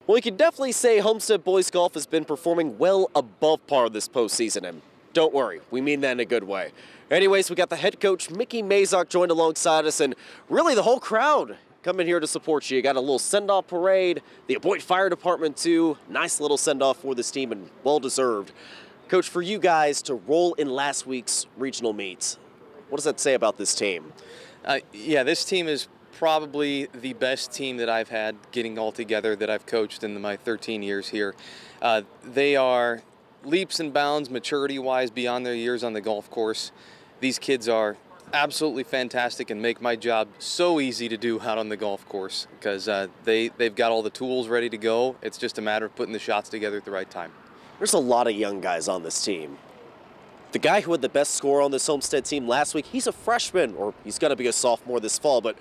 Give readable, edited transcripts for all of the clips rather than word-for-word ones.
Well, you can definitely say Homestead Boys Golf has been performing well above par this postseason, and don't worry, we mean that in a good way. Anyways, we got the head coach, Mickey Mazock, joined alongside us, and really the whole crowd coming here to support you. You got a little send-off parade, the Aboit Fire Department too. Nice little send-off for this team, and well-deserved. Coach, for you guys to roll in last week's regional meets, what does that say about this team? Yeah, this team is probably the best team that I've had getting all together that I've coached in my 13 years here. They are leaps and bounds maturity-wise beyond their years on the golf course. These kids are absolutely fantastic and make my job so easy to do out on the golf course because they've got all the tools ready to go. It's just a matter of putting the shots together at the right time. There's a lot of young guys on this team. The guy who had the best score on this Homestead team last week, he's a freshman, or he's going to be a sophomore this fall, but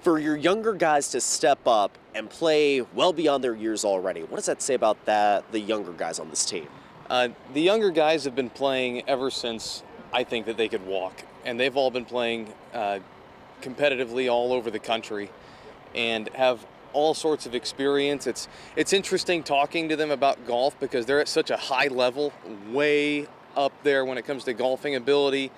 for your younger guys to step up and play well beyond their years already, what does that say about the younger guys on this team? The younger guys have been playing ever since I think that they could walk, and they've all been playing competitively all over the country and have all sorts of experience. It's interesting talking to them about golf because they're at such a high level, way up there when it comes to golfing ability.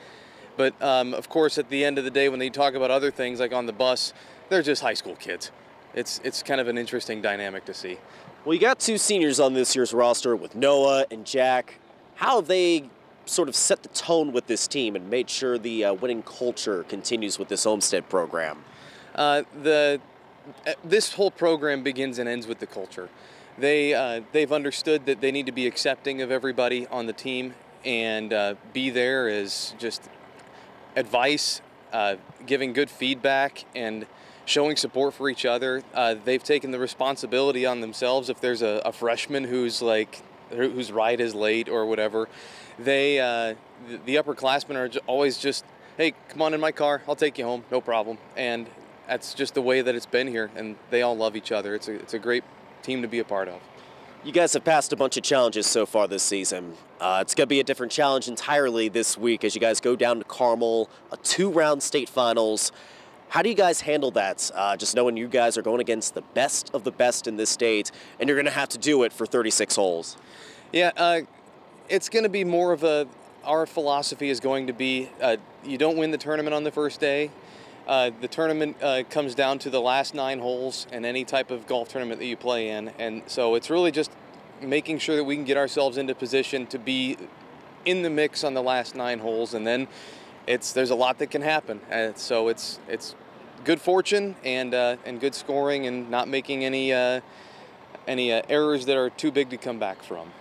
But of course, at the end of the day, when they talk about other things like on the bus, they're just high school kids. It's kind of an interesting dynamic to see. Well, you got two seniors on this year's roster with Noah and Jack. How have they sort of set the tone with this team and made sure the winning culture continues with this Homestead program? This whole program begins and ends with the culture. They've understood that they need to be accepting of everybody on the team and be there as just advice, giving good feedback, and showing support for each other. They've taken the responsibility on themselves. If there's a freshman whose ride is late or whatever, the upperclassmen are always just, hey, come on in my car, I'll take you home, no problem. And that's just the way that it's been here, and they all love each other. It's a great team to be a part of. You guys have passed a bunch of challenges so far this season. It's going to be a different challenge entirely this week as you guys go down to Carmel, a 2-round state finals. How do you guys handle that, just knowing you guys are going against the best of the best in this state, and you're going to have to do it for 36 holes? Yeah, it's going to be more of our philosophy is going to be you don't win the tournament on the first day. The tournament comes down to the last 9 holes in any type of golf tournament that you play in, and so it's really just making sure that we can get ourselves into position to be in the mix on the last 9 holes, and then there's a lot that can happen. So it's good fortune and good scoring and not making any errors that are too big to come back from.